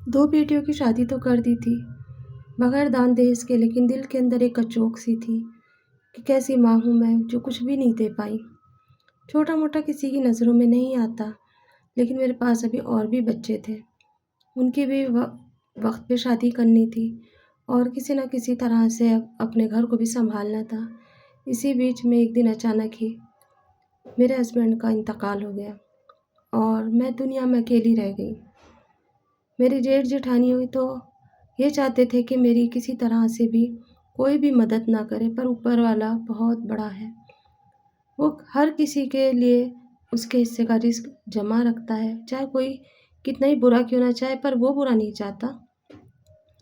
دو بیٹیوں کی شادی تو کر دی تھی بغیر دان دہیز کے، لیکن دل کے اندر ایک کچوک سی تھی کہ کیسی ماں ہوں میں جو کچھ بھی نہیں دے پائی۔ چھوٹا موٹا کسی کی نظروں میں نہیں آتا، لیکن میرے پاس ابھی اور بھی بچے تھے، ان کی بھی وقت پہ شادی کرنی تھی اور کسی نہ کسی طرح سے اپنے گھر کو بھی سنبھالنا تھا۔ اسی بیچ میں ایک دن اچانک ہی میرے ہسبینڈ کا انتقال ہو گیا اور میں دنیا میں اکیلی رہ گئی۔ میری جیٹھ جیٹھانی ہوئی تو یہ چاہتے تھے کہ میری کسی طرح سے بھی کوئی بھی مدد نہ کرے، پر اوپر والا بہت بڑا ہے، وہ ہر کسی کے لیے اس کے حصے کا رزق جمع رکھتا ہے، چاہے کوئی کتنا ہی برا کیوں نہ چاہے، پر وہ برا نہیں چاہتا۔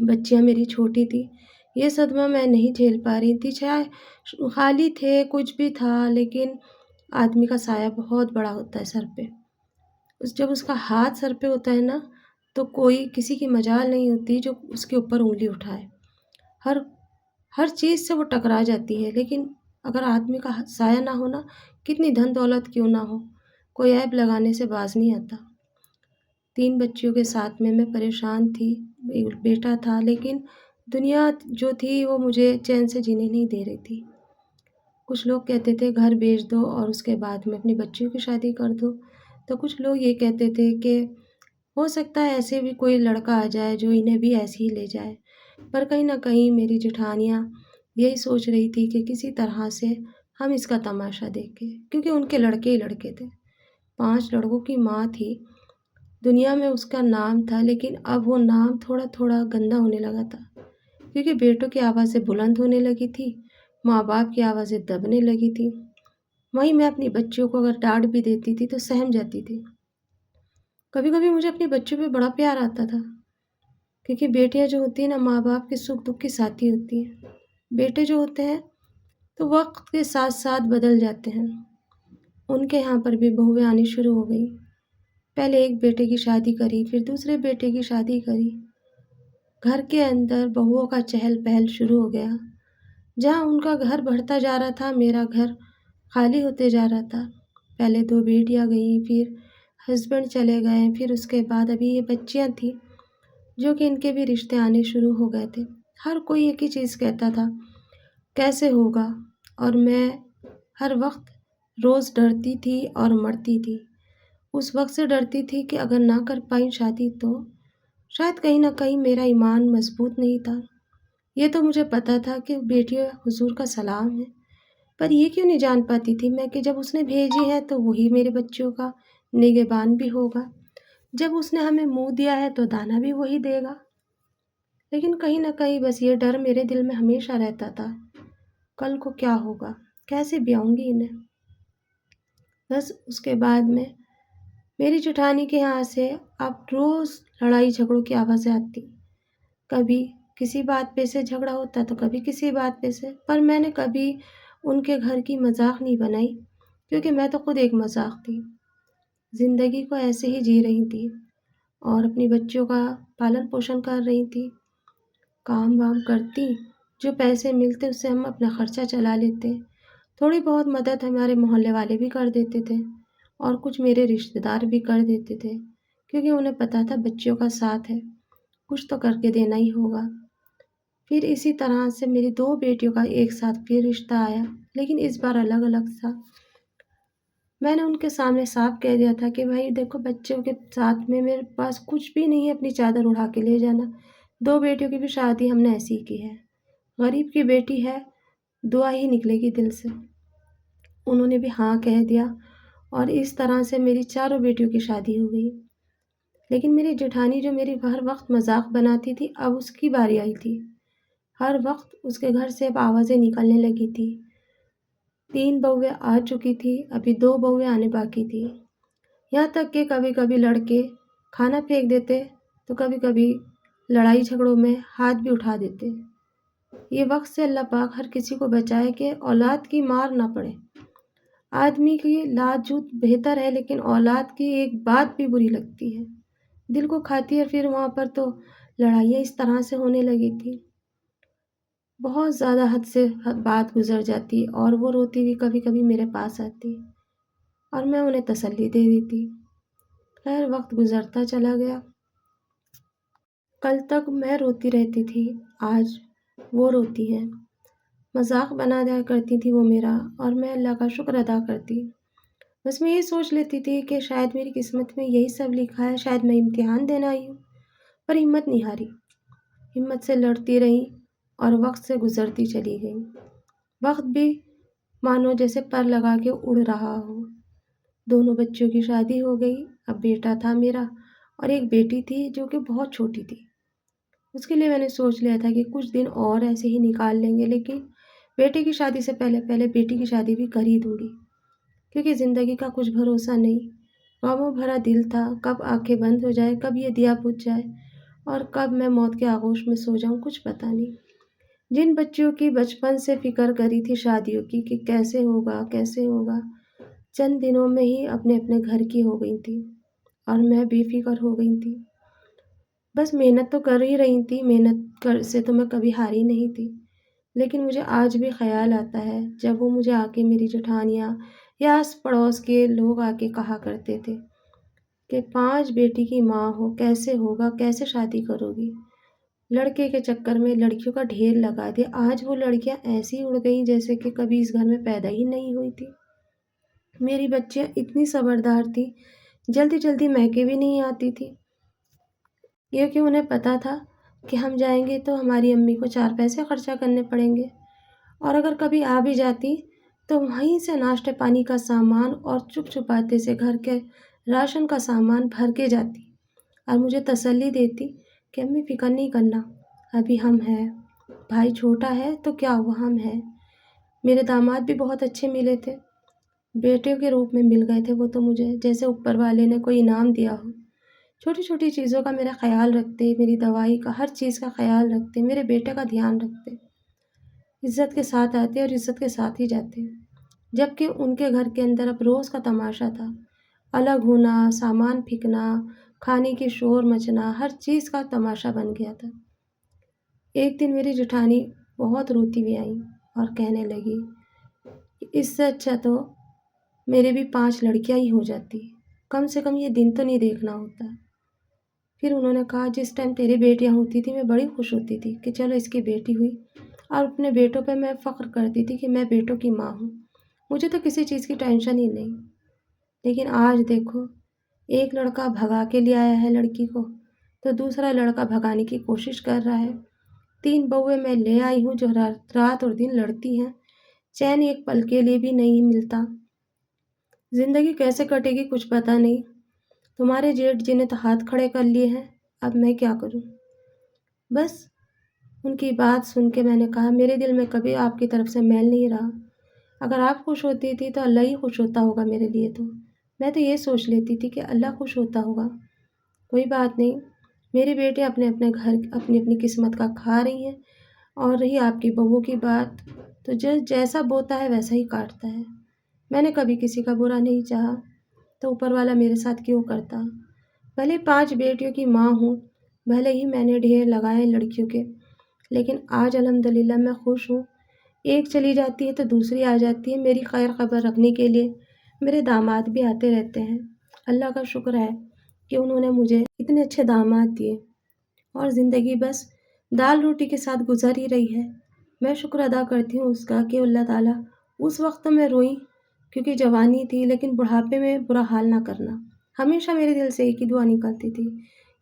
بچیاں میری چھوٹی تھی، یہ صدمہ میں نہیں جھیل پا رہی تھی، چاہے خالی تھے کچھ بھی تھا، لیکن آدمی کا سایہ بہت بڑا ہوتا ہے سر پہ۔ جب اس کا ہاتھ سر پہ ہوتا ہے نا، تو کوئی کسی کی مجال نہیں ہوتی جو اس کے اوپر انگلی اٹھائے، ہر چیز سے وہ ٹکرا جاتی ہے۔ لیکن اگر آدمی کا سایہ نہ ہونا، کتنی دھن دولت کیوں نہ ہو، کوئی عیب لگانے سے باز نہیں آتا۔ 3 بچیوں کے ساتھ میں پریشان تھی، ایک بیٹا تھا، لیکن دنیا جو تھی وہ مجھے چین سے جینے نہیں دے رہی تھی۔ کچھ لوگ کہتے تھے گھر بیچ دو اور اس کے بعد میں اپنی بچیوں کی شادی کر دو، تو کچھ لوگ یہ کہتے تھے کہ ہو سکتا ہے ایسے بھی کوئی لڑکا آ جائے جو انہیں بھی ایسے ہی لے جائے۔ پر کہیں نہ کہیں میری جٹھانیاں یہی سوچ رہی تھی کہ کسی طرح سے ہم اس کا تماشا دیکھیں، کیونکہ ان کے لڑکے ہی لڑکے تھے، 5 لڑکوں کی ماں تھی، دنیا میں اس کا نام تھا، لیکن اب وہ نام تھوڑا تھوڑا گندا ہونے لگا تھا، کیونکہ بیٹوں کی آوازیں بلند ہونے لگی تھی، ماں باپ کی آوازیں دبنے لگی تھی۔ وہیں میں اپنی بچیوں کو اگر ڈانٹ بھی دیتی تھی تو سہم جاتی تھی۔ کبھی کبھی مجھے اپنی بچوں پہ بڑا پیار آتا تھا، کیونکہ بیٹیاں جو ہوتی ہیں نا، ماں باپ کے سکھ دکھ کی ساتھی ہوتی ہیں۔ بیٹے جو ہوتے ہیں تو وقت کے ساتھ ساتھ بدل جاتے ہیں، ان کے یہاں پر بھی بہویں آنی شروع ہو گئی۔ پہلے ایک بیٹے کی شادی کری، پھر دوسرے بیٹے کی شادی کری، گھر کے اندر بہوؤں کا چہل پہل شروع ہو گیا۔ جہاں ان کا گھر بڑھتا جا رہا تھا، میرا گھر خالی ہوتے جا رہا تھا۔ پہلے 2 بیٹیاں گئیں، پھر ہسبینڈ چلے گئے، پھر اس کے بعد ابھی یہ بچیاں تھیں جو کہ ان کے بھی رشتے آنے شروع ہو گئے تھے۔ ہر کوئی ایک ہی چیز کہتا تھا کیسے ہوگا، اور میں ہر وقت روز ڈرتی تھی اور مرتی تھی۔ اس وقت سے ڈرتی تھی کہ اگر نہ کر پائی شادی تو شاید کہیں نہ کہیں میرا ایمان مضبوط نہیں تھا۔ یہ تو مجھے پتا تھا کہ بیٹیوں حضور کا سلام ہے، پر یہ کیوں نہیں جان پاتی تھی میں کہ جب اس نے بھیجی ہے تو وہی میرے بچوں کا نگہبان بھی ہوگا، جب اس نے ہمیں منہ دیا ہے تو دانا بھی وہی دے گا۔ لیکن کہیں نہ کہیں بس یہ ڈر میرے دل میں ہمیشہ رہتا تھا، کل کو کیا ہوگا، کیسے بیاؤں گی انہیں۔ بس اس کے بعد میں میری جٹھانی کے یہاں سے اب روز لڑائی جھگڑوں کی آوازیں آتی، کبھی کسی بات پہ سے جھگڑا ہوتا تو کبھی کسی بات پہ سے، پر میں نے کبھی ان کے گھر کی مذاق نہیں بنائی، کیونکہ میں تو خود ایک مذاق تھی، زندگی کو ایسے ہی جی رہی تھی اور اپنی بچوں کا پالن پوشن کر رہی تھی، کام وام کرتی، جو پیسے ملتے اس سے ہم اپنا خرچہ چلا لیتے، تھوڑی بہت مدد ہمارے محلے والے بھی کر دیتے تھے اور کچھ میرے رشتہ دار بھی کر دیتے تھے، کیونکہ انہیں پتا تھا بچوں کا ساتھ ہے، کچھ تو کر کے دینا ہی ہوگا۔ پھر اسی طرح سے میری 2 بیٹیوں کا ایک ساتھ پھر رشتہ آیا، لیکن اس بار الگ الگ تھا۔ میں نے ان کے سامنے صاف کہہ دیا تھا کہ بھائی دیکھو، بچوں کے ساتھ میں میرے پاس کچھ بھی نہیں ہے، اپنی چادر اڑا کے لے جانا۔ 2 بیٹیوں کی بھی شادی ہم نے ایسی ہی کی ہے، غریب کی بیٹی ہے، دعا ہی نکلے گی دل سے۔ انہوں نے بھی ہاں کہہ دیا اور اس طرح سے میری 4 بیٹیوں کی شادی ہو گئی۔ لیکن میری جٹھانی جو میری ہر وقت مذاق بناتی تھی، اب اس کی باری آئی تھی، ہر وقت اس کے گھر سے اب آوازیں نکلنے لگی تھی۔ 3 بہویں آ چکی تھی، ابھی 2 بہویں آنے باقی تھی، یہاں تک کہ کبھی کبھی لڑکے کھانا پھینک دیتے تو کبھی کبھی لڑائی جھگڑوں میں ہاتھ بھی اٹھا دیتے۔ یہ وقت سے اللہ پاک ہر کسی کو بچائے کہ اولاد کی مار نہ پڑے۔ آدمی کی لات جوت بہتر ہے، لیکن اولاد کی ایک بات بھی بری لگتی ہے، دل کو کھاتی ہے۔ پھر وہاں پر تو لڑائیاں اس طرح سے ہونے لگی تھی، بہت زیادہ حد سے بات گزر جاتی، اور وہ روتی ہوئی کبھی کبھی میرے پاس آتی اور میں انہیں تسلی دے دیتی۔ خیر وقت گزرتا چلا گیا، کل تک میں روتی رہتی تھی، آج وہ روتی ہیں۔ مذاق بنا دیا کرتی تھی وہ میرا، اور میں اللہ کا شکر ادا کرتی۔ بس میں یہ سوچ لیتی تھی کہ شاید میری قسمت میں یہی سب لکھا ہے، شاید میں امتحان دینا آئی ہوں۔ پر ہمت نہیں ہاری، ہمت سے لڑتی رہی اور وقت سے گزرتی چلی گئی۔ وقت بھی مانو جیسے پر لگا کے اڑ رہا ہو۔ دونوں بچوں کی شادی ہو گئی، اب بیٹا تھا میرا اور ایک بیٹی تھی جو کہ بہت چھوٹی تھی۔ اس کے لیے میں نے سوچ لیا تھا کہ کچھ دن اور ایسے ہی نکال لیں گے، لیکن بیٹے کی شادی سے پہلے بیٹی کی شادی بھی کر ہی دوں گی، کیونکہ زندگی کا کچھ بھروسہ نہیں۔ غموں بھرا دل تھا، کب آنکھیں بند ہو جائے، کب یہ دیا بجھ جائے اور کب میں موت کے آغوش میں سو جاؤں، کچھ پتہ نہیں۔ جن بچوں کی بچپن سے فکر کری تھی شادیوں کی کہ کیسے ہوگا، چند دنوں میں ہی اپنے اپنے گھر کی ہو گئی تھی اور میں بے فکر ہو گئی تھی۔ بس محنت تو کر ہی رہی تھی، سے تو میں کبھی ہاری نہیں تھی، لیکن مجھے آج بھی خیال آتا ہے جب وہ مجھے آ کے میری جٹھانیاں یا آس پڑوس کے لوگ آ کے کہا کرتے تھے کہ 5 بیٹی کی ماں ہو، کیسے ہوگا، کیسے شادی کرو گی؟ لڑکے کے چکر میں لڑکیوں کا ڈھیر لگا دیا۔ آج وہ لڑکیاں ایسی اڑ گئیں جیسے کہ کبھی اس گھر میں پیدا ہی نہیں ہوئی تھی۔ میری بچیاں اتنی صبردار تھی، جلدی جلدی میکے بھی نہیں آتی تھی، کیونکہ انہیں پتا تھا کہ ہم جائیں گے تو ہماری امی کو 4 پیسے خرچہ کرنے پڑیں گے، اور اگر کبھی آ بھی جاتی تو وہیں سے ناشتے پانی کا سامان اور چپ چپاتے سے گھر کے راشن کا سامان بھر کے جاتی اور مجھے تسلی دیتی کہ امی فکر نہیں کرنا، ابھی ہم ہیں، بھائی چھوٹا ہے تو کیا ہوا، ہم ہیں۔ میرے داماد بھی بہت اچھے ملے تھے، بیٹے کے روپ میں مل گئے تھے وہ تو مجھے، جیسے اوپر والے نے کوئی انعام دیا ہو۔ چھوٹی چھوٹی چیزوں کا میرا خیال رکھتے، میری دوائی کا، ہر چیز کا خیال رکھتے، میرے بیٹے کا دھیان رکھتے، عزت کے ساتھ آتے اور عزت کے ساتھ ہی جاتے، جبکہ ان کے گھر کے اندر اب روز کا تماشا تھا، الگ ہونا، سامان پھینکنا، کھانے کی شور مچنا، ہر چیز کا تماشا بن گیا تھا۔ ایک دن میری جٹھانی بہت روتی ہوئی آئی اور کہنے لگی کہ اس سے اچھا تو میرے بھی 5 لڑکیاں ہی ہو جاتی، کم سے کم یہ دن تو نہیں دیکھنا ہوتا۔ پھر انہوں نے کہا جس ٹائم تیری بیٹیاں ہوتی تھی میں بڑی خوش ہوتی تھی کہ چلو اس کی بیٹی ہوئی، اور اپنے بیٹوں پہ میں فخر کرتی تھی کہ میں بیٹوں کی ماں ہوں، مجھے تو کسی چیز کی ٹینشن ہی نہیں۔ لیکن آج دیکھو، ایک لڑکا بھگا کے لے آیا ہے لڑکی کو، تو دوسرا لڑکا بھگانے کی کوشش کر رہا ہے۔ 3 بہویں میں لے آئی ہوں جو رات اور دن لڑتی ہیں، چین ایک پل کے لیے بھی نہیں ملتا۔ زندگی کیسے کٹے گی کچھ پتہ نہیں۔ تمہارے جیٹھ جنہیں تو ہاتھ کھڑے کر لیے ہیں، اب میں کیا کروں؟ بس ان کی بات سن کے میں نے کہا میرے دل میں کبھی آپ کی طرف سے میل نہیں رہا، اگر آپ خوش ہوتی تھی تو اللہ ہی خوش ہوتا ہوگا میرے لیے، تو میں تو یہ سوچ لیتی تھی کہ اللہ خوش ہوتا ہوگا۔ کوئی بات نہیں، میری بیٹی اپنے اپنے گھر اپنی اپنی قسمت کا کھا رہی ہیں، اور رہی آپ کی بہو کی بات تو جیسا بوتا ہے ویسا ہی کاٹتا ہے۔ میں نے کبھی کسی کا برا نہیں چاہا، تو اوپر والا میرے ساتھ کیوں کرتا؟ بھلے 5 بیٹیوں کی ماں ہوں، بھلے ہی میں نے ڈھیر لگائے لڑکیوں کے، لیکن آج الحمدللہ میں خوش ہوں۔ ایک چلی جاتی ہے تو دوسری آ جاتی ہے میری خیر خبر رکھنے کے لیے، میرے داماد بھی آتے رہتے ہیں۔ اللہ کا شکر ہے کہ انہوں نے مجھے اتنے اچھے داماد دیے، اور زندگی بس دال روٹی کے ساتھ گزر ہی رہی ہے۔ میں شکر ادا کرتی ہوں اس کا کہ اللہ تعالیٰ، اس وقت تو میں روئی کیونکہ جوانی تھی، لیکن بڑھاپے میں برا حال نہ کرنا۔ ہمیشہ میرے دل سے ایک ہی دعا نکلتی تھی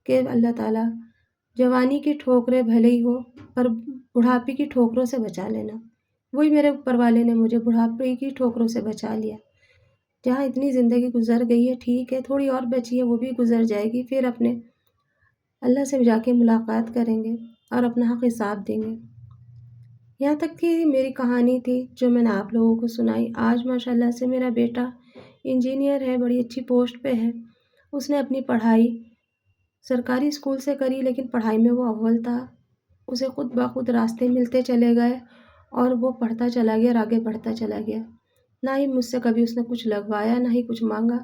کہ اللہ تعالیٰ جوانی کی ٹھوکریں بھلے ہی ہو پر بڑھاپے کی ٹھوکروں سے بچا لینا۔ وہی میرے اوپر والے نے مجھے بڑھاپے کی ٹھوکروں سے بچا لیا۔ جہاں اتنی زندگی گزر گئی ہے ٹھیک ہے، تھوڑی اور بچی ہے وہ بھی گزر جائے گی، پھر اپنے اللہ سے جا کے ملاقات کریں گے اور اپنا حق حساب دیں گے۔ یہاں تک کہ میری کہانی تھی جو میں نے آپ لوگوں کو سنائی۔ آج ماشاءاللہ سے میرا بیٹا انجینئر ہے، بڑی اچھی پوسٹ پہ ہے۔ اس نے اپنی پڑھائی سرکاری اسکول سے کری، لیکن پڑھائی میں وہ اول تھا، اسے خود بخود راستے ملتے چلے گئے اور وہ پڑھتا چلا گیا اور آگے بڑھتا چلا گیا۔ نہ ہی مجھ سے کبھی اس نے کچھ لگوایا، نہ ہی کچھ مانگا۔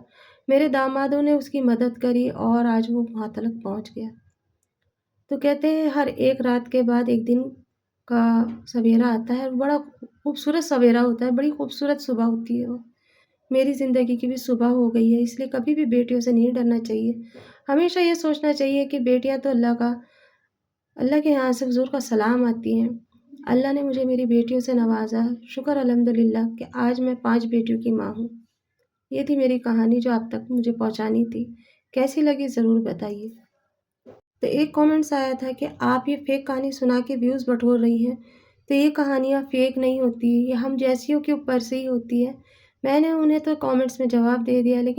میرے دامادوں نے اس کی مدد کری اور آج وہ وہاں تک پہنچ گیا۔ تو کہتے ہیں ہر ایک رات کے بعد ایک دن کا سویرا آتا ہے، بڑا خوبصورت سویرا ہوتا ہے، بڑی خوبصورت صبح ہوتی ہے وہ۔ میری زندگی کی بھی صبح ہو گئی ہے، اس لیے کبھی بھی بیٹیوں سے نہیں ڈرنا چاہیے۔ ہمیشہ یہ سوچنا چاہیے کہ بیٹیاں تو اللہ کا اللہ کے یہاں سے حضور کا سلام آتی ہیں۔ اللہ نے مجھے میری بیٹیوں سے نوازا، شکر الحمدللہ کہ آج میں 5 بیٹیوں کی ماں ہوں۔ یہ تھی میری کہانی جو آپ تک مجھے پہنچانی تھی۔ کیسی لگی ضرور بتائیے۔ تو ایک کامنٹس آیا تھا کہ آپ یہ فیک کہانی سنا کے ویوز بٹور رہی ہیں، تو یہ کہانیاں فیک نہیں ہوتی، یہ ہم جیسیوں کے اوپر سے ہی ہوتی ہے۔ میں نے انہیں تو کامنٹس میں جواب دے دیا، لیکن